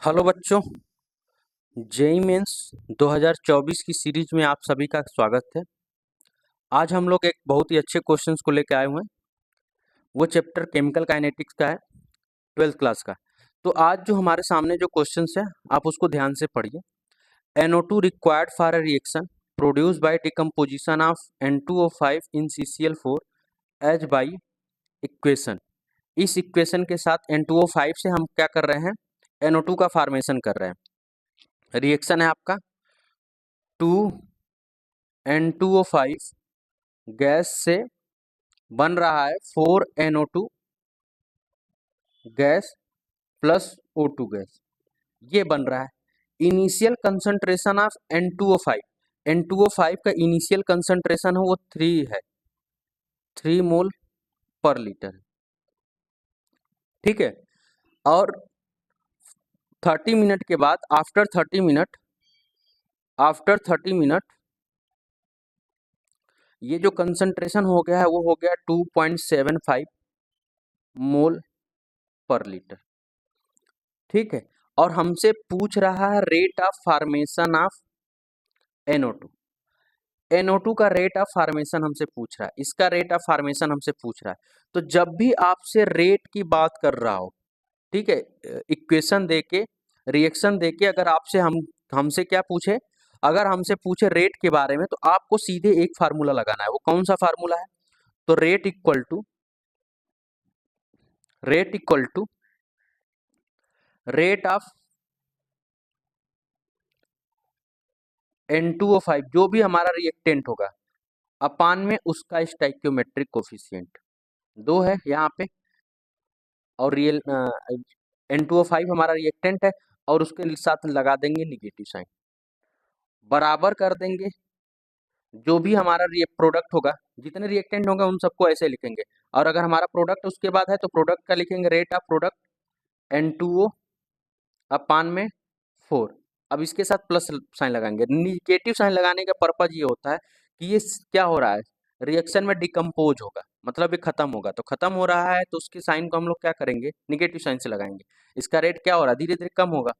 Hello बच्चों, JEE mains 2024 की series में आप सभी का स्वागत है। आज हम लोग एक बहुत ही अच्छे क्वेश्चंस को लेकर आए हुए हैं। वो चैप्टर केमिकल काइनेटिक्स का है, 12th क्लास का। तो आज जो हमारे सामने जो क्वेश्चंस है, आप उसको ध्यान से पढ़िए। NO2 required for a reaction produce by decomposition of N2O5 in CCl4 as by equation. इस इक्वेशन के साथ N2O5 से हम क्या कर रहे हैं, NO2 का फॉर्मेशन कर रहे हैं। रिएक्शन है आपका 2N2O5 गैस से बन रहा है 4NO2 gas plus O2 gas, ये बन रहा है। इनिशियल कंसंट्रेशन ऑफ N2O5 का इनिशियल कंसंट्रेशन है वो 3 है, 3 मोल पर लीटर, ठीक है। और 30 मिनट के बाद आफ्टर 30 मिनट ये जो कंसंट्रेशन हो गया है वो हो गया 2.75 मोल पर लीटर, ठीक है। और हमसे पूछ रहा है rate of formation of NO2। NO2 का रेट ऑफ फॉर्मेशन हमसे पूछ रहा है, इसका रेट ऑफ फॉर्मेशन हमसे पूछ रहा है। तो जब भी आपसे रेट की बात कर रहा हो, ठीक है, इक्वेशन देके, रिएक्शन देके, अगर आपसे हमसे क्या पूछे, अगर हमसे पूछे रेट के बारे में, तो आपको सीधे एक फार्मूला लगाना है। वो कौन सा फार्मूला है? तो rate equal to rate of N2O5, जो भी हमारा रिएक्टेंट होगा, अपान में उसका स्टाइक्योमेट्रिक कोफिशिएंट 2 है यहाँ पे, और रियल N2O5 हमारा रिएक्टेंट है, और उसके साथ लगा देंगे निगेटिव साइन, बराबर कर देंगे। जो भी हमारा प्रोडक्ट होगा, जितने रिएक्टेंट होंगे उन सबको ऐसे लिखेंगे, और अगर हमारा प्रोडक्ट उसके बाद है तो प्रोडक्ट का लिखेंगे रेट ऑफ प्रोडक्ट N2O अपान में 4। अब इसके साथ प्लस साइन लगाएंगे। निगेटिव साइन लगाने का पर्पज ये होता है कि ये क्या हो रहा है, रिएक्शन में डिकम्पोज होगा, मतलब ये खत्म होगा। तो खत्म हो रहा है तो उसके साइन को हम लोग क्या करेंगे, निगेटिव साइन से लगाएंगे। इसका रेट क्या हो रहा है, धीरे धीरे कम होगा,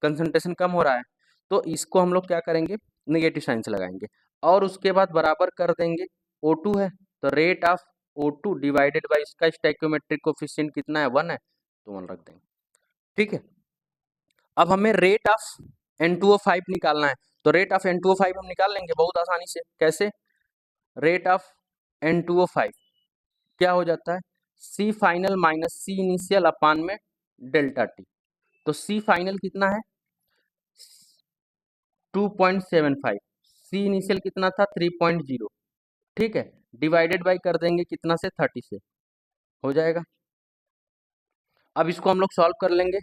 कंसंट्रेशन कम हो रहा है, तो इसको हम लोग क्या करेंगे, निगेटिव साइन से लगाएंगे। और उसके बाद बराबर कर देंगे, O2 है तो rate of O2 divided by इसका स्टैइक्योमेट्रिक कोफिशिएंट कितना है, 1 है, तो 1 रख देंगे, ठीक है। अब हमें रेट ऑफ N2O5 निकालना है, तो रेट ऑफ N2O5 हम निकाल लेंगे बहुत आसानी से। कैसे? रेट ऑफ N2O5 क्या हो जाता है, C final minus C initial upon में डेल्टा टी। तो C फाइनल कितना है, 2.75, C इनिशियल कितना था, 3.0, ठीक है। डिवाइडेड बाई कर देंगे कितना से, 30 से, हो जाएगा। अब इसको हम लोग सॉल्व कर लेंगे,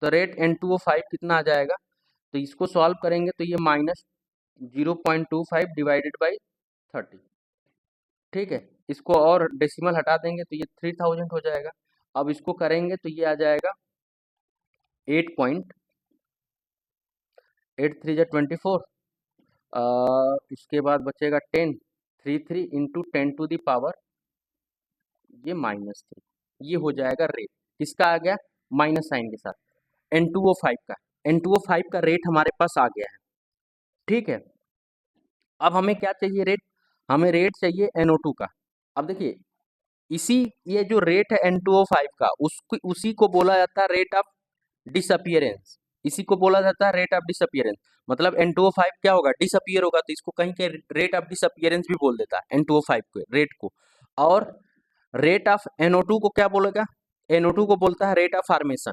तो रेट N2O5 कितना आ जाएगा, तो इसको सॉल्व करेंगे तो ये माइनस 0.25 डिवाइडेड बाई 30, ठीक है। इसको और डेसिमल हटा देंगे तो ये 3000 हो जाएगा। अब इसको करेंगे तो ये आ जाएगा 8.83 इसके बाद बचेगा 10, 33 इंटू 10⁻⁻, ये -3, ये हो जाएगा रेट। किसका आ गया, माइनस साइन के साथ, N2O5 का। N2O5 का रेट हमारे पास आ गया है, ठीक है। अब हमें क्या चाहिए, रेट, हमें रेट चाहिए NO2 का। अब देखिए, इसी ये जो रेट है N2O5 का, उसी को बोला जाता है रेट ऑफ डिसअपियरेंस। इसी को बोला जाता है रेट ऑफ डिसअपियरेंस। मतलब N2O5 क्या होगा, डिसअपियर होगा, तो इसको कहीं के रेट ऑफ डिसअपियरेंस भी बोल देता है N2O5 के रेट को। और रेट ऑफ NO2 को क्या बोलेगा, NO2 को बोलता है rate of formation.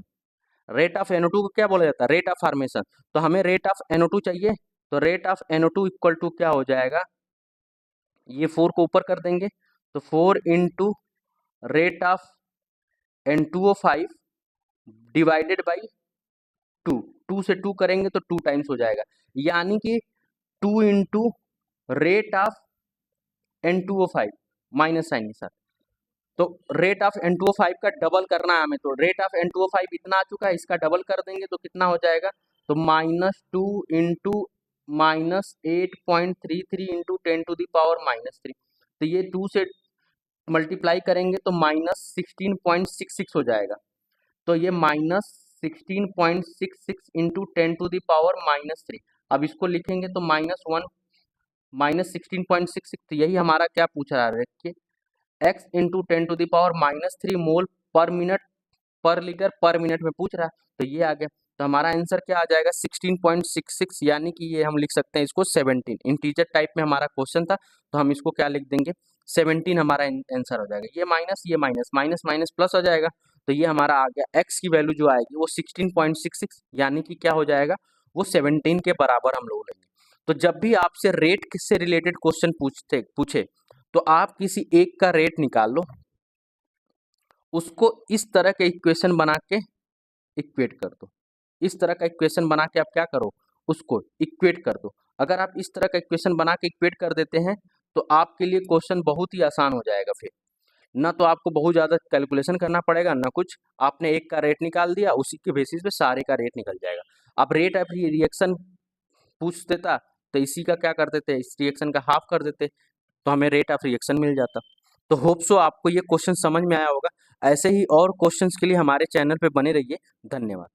Rate of NO2 को क्या बोला जाता है, रेट ऑफ फॉर्मेशन। तो हमें रेट ऑफ NO2 चाहिए, तो rate of NO2 equal to क्या हो जाएगा, ये 4 को ऊपर कर देंगे, तो 4 into rate of N2O5 divided by 2, 2 से 2 करेंगे तो 2 टाइम्स हो जाएगा, यानी कि 2 into rate of N2O5 minus sign के साथ। तो रेट ऑफ N2O5 का डबल करना है हमें, तो रेट ऑफ N2O5 इतना आ चुका है, इसका डबल कर देंगे तो कितना हो जाएगा, तो -2 इंटू -8.33 इंटू 10⁻⁻3। तो ये 2 से मल्टीप्लाई करेंगे तो -16.66 हो जाएगा। तो ये 16.66 इंटू 10⁻⁻3। अब इसको लिखेंगे तो -1 -16.66, तो यही हमारा क्या पूछ रहा है कि x इंटू 10⁻⁻3 मोल पर मिनट पर लीटर पर मिनट में पूछ रहा है, तो ये आ गया। तो हमारा आंसर क्या आ जाएगा 16.66, यानी कि ये हम लिख सकते हैं इसको 17। इंटीजर टाइप में हमारा क्वेश्चन था, तो हम इसको क्या लिख देंगे 17 हमारा आंसर हो जाएगा। ये माइनस माइनस प्लस हो जाएगा, तो ये हमारा आ गया x की वैल्यू जो आएगी वो 16.66, यानी कि क्या हो जाएगा वो 17 के बराबर हम लोग लेंगे। तो जब भी आपसे रेट से रिलेटेड क्वेश्चन पूछे तो आप किसी एक का रेट निकाल लो, उसको इस तरह के इक्वेशन बना के इक्वेट कर दो। इस तरह का इक्वेशन बना के आप क्या करो, उसको इक्वेट कर दो। अगर आप इस तरह का इक्वेशन बना के इक्वेट कर देते हैं तो आपके लिए क्वेश्चन बहुत ही आसान हो जाएगा। फिर ना तो आपको बहुत ज़्यादा कैलकुलेशन करना पड़ेगा, ना कुछ, आपने एक का रेट निकाल दिया, उसी के बेसिस पे सारे का रेट निकल जाएगा। आप रेट ऑफ रिएक्शन पूछ देता तो इसी का क्या कर देते, इस रिएक्शन का हाफ कर देते, तो हमें रेट ऑफ रिएक्शन मिल जाता। तो होप सो आपको ये क्वेश्चन समझ में आया होगा। ऐसे ही और क्वेश्चंस के लिए हमारे चैनल पे बने रहिए। धन्यवाद।